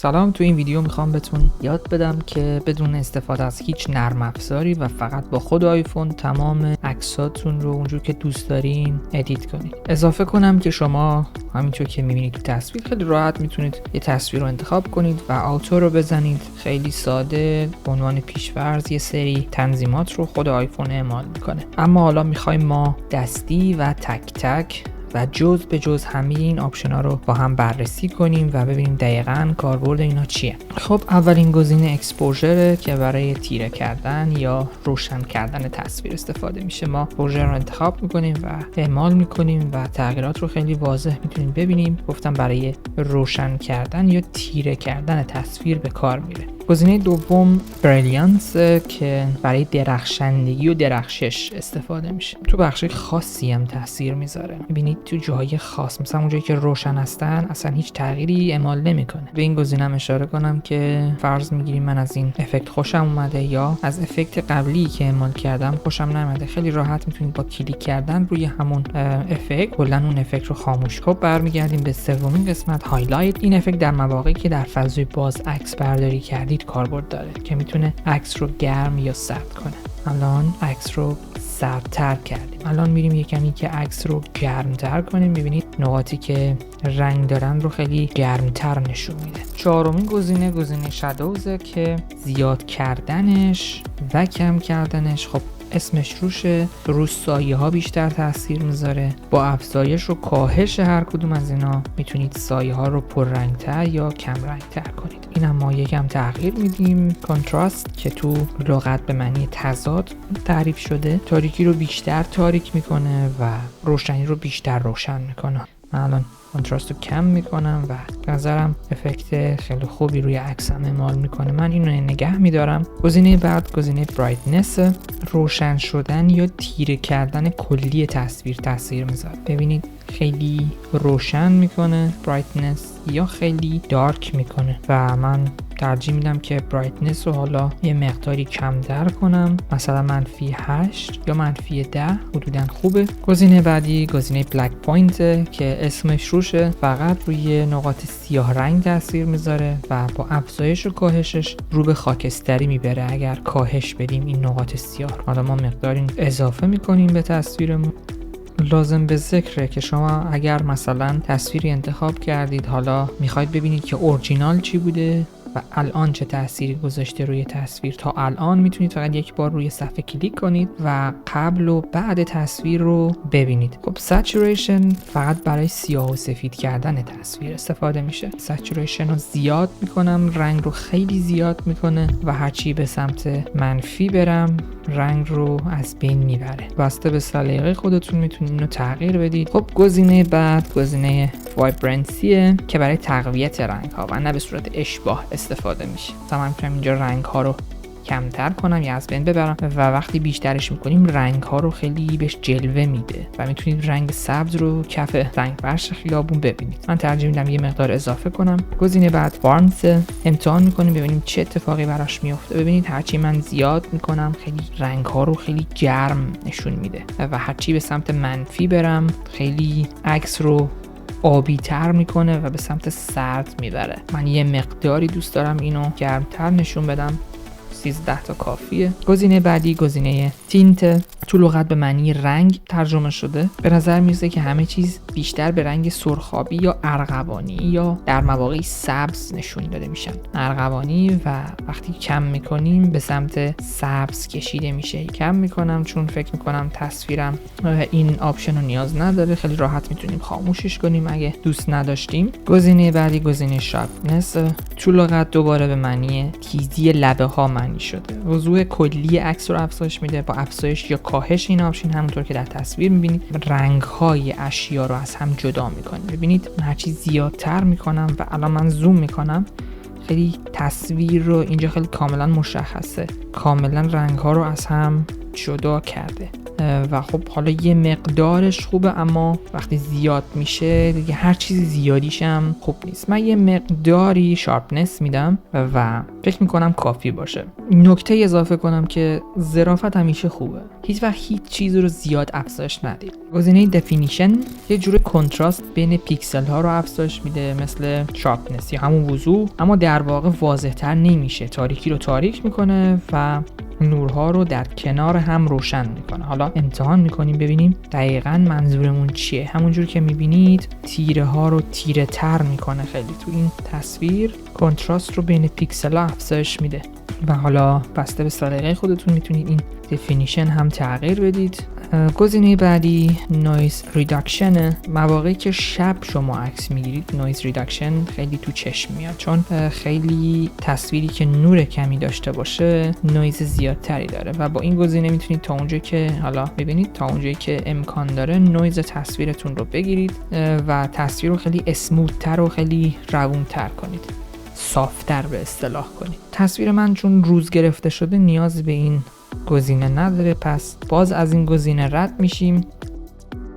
سلام، تو این ویدیو میخوام بهتون یاد بدم که بدون استفاده از هیچ نرم افزاری و فقط با خود آیفون تمام عکساتون رو اونجور که دوست دارین ادیت کنید. اضافه کنم که شما همینطور که میبینید تو تصویر خیلی راحت میتونید یه تصویر رو انتخاب کنید و آوتو رو بزنید. خیلی ساده به عنوان پیش‌فرض یه سری تنظیمات رو خود آیفون اعمال میکنه. اما حالا میخوایم ما دستی و تک تک و جز به جز همه این آپشن‌ها رو با هم بررسی کنیم و ببینیم دقیقاً کاربرد اینا چیه. خب اولین گزینه اکسپوژر که برای تیره کردن یا روشن کردن تصویر استفاده میشه. ما اکسپوژر رو انتخاب میکنیم و اعمال میکنیم و تغییرات رو خیلی واضح میتونیم ببینیم. گفتم برای روشن کردن یا تیره کردن تصویر به کار میره. گزینه دوم بریلیانس که برای درخشندگی و درخشش استفاده میشه. تو بخش خاصی هم تاثیر میذاره. میبینید تو جاهای خاص مثلا اونجایی که روشن هستن اصلا هیچ تغییری اعمال نمیکنه. به این گزینه اشاره کنم که فرض میگیریم من از این افکت خوشم اومده یا از افکت قبلی که اعمال کردم خوشم نیومده. خیلی راحت میتونید با کلیک کردن روی همون افکت کلا اون افکت رو خاموش کنید. برمیگردیم به سومین قسمت هایلایت. این افکت در مواقعی که در فضای باز عکس برداری کردید کاربرد داره که میتونه عکس رو گرم یا سرد کنه. الان عکس رو سردتر کردیم. الان میریم یه کمی که عکس رو گرمتر کنیم. میبینید نقاطی که رنگ دارن رو خیلی گرمتر نشون میده. چهارمین گزینه شادوزه که زیاد کردنش و کم کردنش خب اسمش روشه. رو سایه ها بیشتر تاثیر میذاره. با افزایش و کاهش هر کدوم از اینا میتونید سایه ها رو پررنگتر یا کم رنگتر کنید. این هم ما یکم تغییر میدیم. کانتراست که تو لغت به معنی تضاد تعریف شده، تاریکی رو بیشتر تاریک میکنه و روشنی رو بیشتر روشن میکنه. من الان کانتراست رو کم میکنم و به نظرم افکت خیلی خوبی روی عکسم اعمال میکنه. من اینو نگه میدارم. گزینه بعد گزینه برایتنس، روشن شدن یا تیره کردن کلی تصویر تاثیر میذاره. ببینید خیلی روشن میکنه برایتنس یا خیلی دارک میکنه و من ترجیح میدم که برایتنس رو حالا یه مقداری کمتر کنم، مثلا -8 یا -10 حدودا خوبه. گزینه بعدی گزینه بلک پوینت که اسمش روشه، فقط روی نقاط سیاه رنگ تاثیر میذاره و با افزایش و کاهشش رو به خاکستری میبره. اگر کاهش بدیم این نقاط سیاه حالا ما مقداری اضافه میکنیم به تصویرمون. لازم به ذکره که شما اگر مثلا تصویری انتخاب کردید حالا میخواید ببینید که اورجینال چی بوده و الان چه تأثیری گذاشته روی تصویر، تا الان میتونید فقط یک بار روی صفحه کلیک کنید و قبل و بعد تصویر رو ببینید. خب سچوریشن فقط برای سیاه و سفید کردن تصویر استفاده میشه. سچوریشن رو زیاد میکنم، رنگ رو خیلی زیاد میکنه و هرچی به سمت منفی برم رنگ رو از بین میبره. بسته به سلیقه خودتون میتونید اینو تغییر بدید. خب گزینه بعد گزینه وایبرنسیه که برای تقویت رنگ ها و نه به صورت اشباح استفاده میشه. مثلا میتونم اینجا رنگ ها رو کمتر کنم یا از بین ببرم و وقتی بیشترش میکنیم رنگ ها رو خیلی بهش جلوه میده و میتونید رنگ سبز رو کف رنگ فرش خیابون ببینید. من ترجیح میدم یه مقدار اضافه کنم. گزینه بعد وارمت، امتحان میکنیم ببینیم چه اتفاقی براش میفته. ببینید هرچی من زیاد میکنم خیلی رنگ ها رو خیلی گرم نشون میده و هرچی به سمت منفی برم خیلی عکس رو آبی تر میکنه و به سمت سرد میبره. من یه مقداری دوست دارم اینو گرمتر نشون بدم. 13 تا کافیه. گزینه بعدی گزینه تینت، تو لغت به معنی رنگ ترجمه شده. به نظر میرسه که همه چیز بیشتر به رنگ سرخابی یا ارغوانی یا در مواقعی سبز نشون داده میشن. ارغوانی و وقتی کم میکنیم به سمت سبز کشیده میشه. کم میکنم چون فکر میکنم تصویرم این آپشن رو نیاز نداره. خیلی راحت میتونیم خاموشش کنیم اگه دوست نداشتیم. گزینه بعدی گزینه شارپنس، تو لغت دوباره به معنی تیزی لبه ها معنی شده. وضوح کلی عکس رو افزایش میده. با افزایش یا کاهش این آپشن همونطور که در تصویر میبینید رنگ های اشیا رو از هم جدا میکنه. ببینید من هرچی زیادتر میکنم و الان من زوم میکنم خیلی تصویر رو اینجا خیلی کاملا مشخصه، کاملا رنگ ها رو از هم جدا کرده و خب حالا یه مقدارش خوبه، اما وقتی زیاد میشه دیگه هر چیزی زیادیش هم خوب نیست. من یه مقداری شارپنس میدم و فکر میکنم کافی باشه. نکته اضافه کنم که ظرافت همیشه خوبه، هیچ وقت هیچ چیزی رو زیاد افزایش ندید. گزینه دفینیشن یه جور کنتراست بین پیکسل ها رو افزایش میده مثل شارپنس یا همون وضوح، اما در واقع واضح تر نمیشه، تاریکی رو تاریک میکنه و نورها رو در کنار هم روشن میکنه. حالا امتحان میکنیم ببینیم دقیقاً منظورمون چیه. همونجور که میبینید تیره ها رو تیره تر میکنه خیلی تو این تصویر، کنتراست رو بین پیکسل ها افزایش میده و حالا بسته به سلیقه خودتون میتونید این دفینیشن هم تغییر بدید. گزینه بعدی نویز ریداکشن. مواقعی که شب شما عکس میگیرید نویز ریداکشن خیلی تو چشم میاد، چون خیلی تصویری که نور کمی داشته باشه نویز زیادتری داره و با این گزینه میتونید تا اونجایی که حالا ببینید تا اونجایی که امکان داره نویز تصویرتون رو بگیرید و تصویر رو خیلی اسموت‌تر و خیلی روون‌تر کنید، صافتر به اصطلاح کنید. تصویر من چون روز گرفته شده نیاز به این گزینه نداره، پس باز از این گزینه رد میشیم.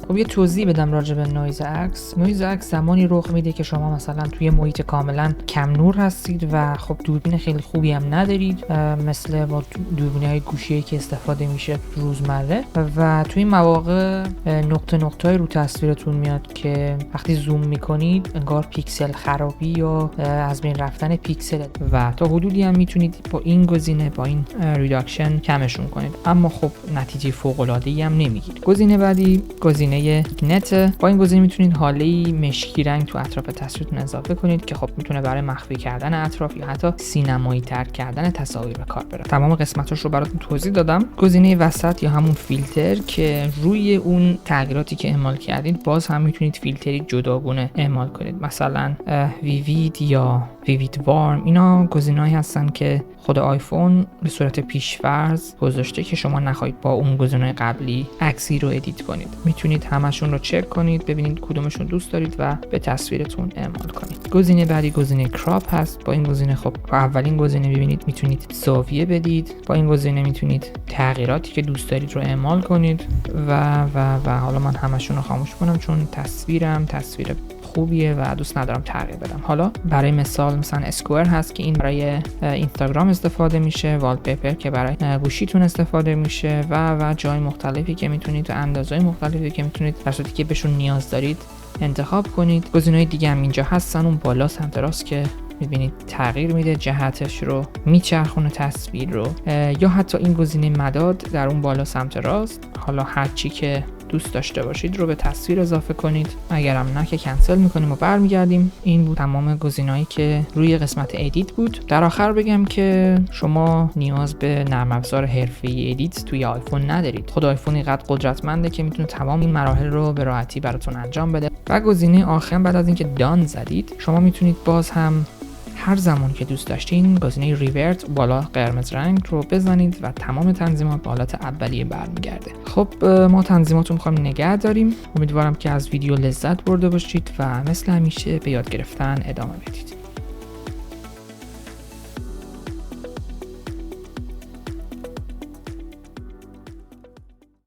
خب یه توضیح بدم راجع به نویز عکس. نویز عکس زمانی رخ میده که شما مثلا توی محیط کاملا کم نور هستید و خب دوربین خیلی خوبی هم ندارید، مثل با دوربین‌های گوشی‌ای که استفاده میشه روزمره، و توی این مواقع نقطه نقطه‌ای رو تصویرتون میاد که وقتی زوم میکنید انگار پیکسل خرابی یا از بین رفتن پیکسل و تا حدودی هم میتونید با این گزینه با این ریداکشن کمشون کنید، اما خب نتیجه فوق‌العاده‌ای هم نمیگیرید. گزینه بعدی گزینه نت. با این گزینه میتونید هاله مشکی رنگ تو اطراف تصویرتون اضافه کنید که خب میتونه برای مخفی کردن اطراف یا حتی سینمایی تر کردن تصاویر به کار بره. تمام قسمتاش رو براتون توضیح دادم. گزینه وسط یا همون فیلتر که روی اون تغییراتی که اعمال کردید باز هم میتونید فیلتری جداگونه اعمال کنید، مثلا ویوید یا ویوید وارم. اینا گزینه‌ای هستن که خود آیفون به صورت پیش‌فرض گذاشته که شما نخواهید با اون گزینه قبلی عکسی رو ادیت کنید. میتونید همشون رو چک کنید ببینید کدومشون دوست دارید و به تصویرتون اعمال کنید. گزینه بعدی گزینه کراپ هست. با این گزینه خب با اولین گزینه ببینید میتونید زاویه بدید، با این گزینه میتونید تغییراتی که دوست دارید رو اعمال کنید و حالا من همشون رو خاموش کنم چون تصویر خوبیه و دوست ندارم تغییر بدم. حالا برای مثال مثلا اسکوئر هست که این برای اینستاگرام استفاده میشه، والپیپر که برای گوشیتون استفاده میشه و جای مختلفی که میتونید و اندازهای مختلفی که میتونید در صورتی که بهشون نیاز دارید انتخاب کنید. گزینه‌های دیگه هم اینجا هستن، اون بالا سمت راست که میبینید تغییر میده جهتش رو، میچرخونه تصویر رو، یا حتی این گزینه مداد در اون بالا سمت راست. حالا هر چی که دوست داشته باشید رو به تصویر اضافه کنید، اگرم نه که کنسل میکنیم و برمیگردیم. این بود تمام گزینه‌هایی که روی قسمت ادیت بود. در آخر بگم که شما نیاز به نرم افزار حرفه‌ای ادیت توی آیفون ندارید. خود آیفون اینقدر قدرتمنده که میتونه تمام این مراحل رو به راحتی براتون انجام بده. و گزینه آخر بعد از اینکه دان زدید شما میتونید باز هم هر زمان که دوست داشتین گزینه ریورت بالا قرمز رنگ رو بزنید و تمام تنظیمات به حالت اولیه برمیگرده. خب ما تنظیمات رو میخوایم نگه داریم. امیدوارم که از ویدیو لذت برده باشید و مثل همیشه به یاد گرفتن ادامه بدید.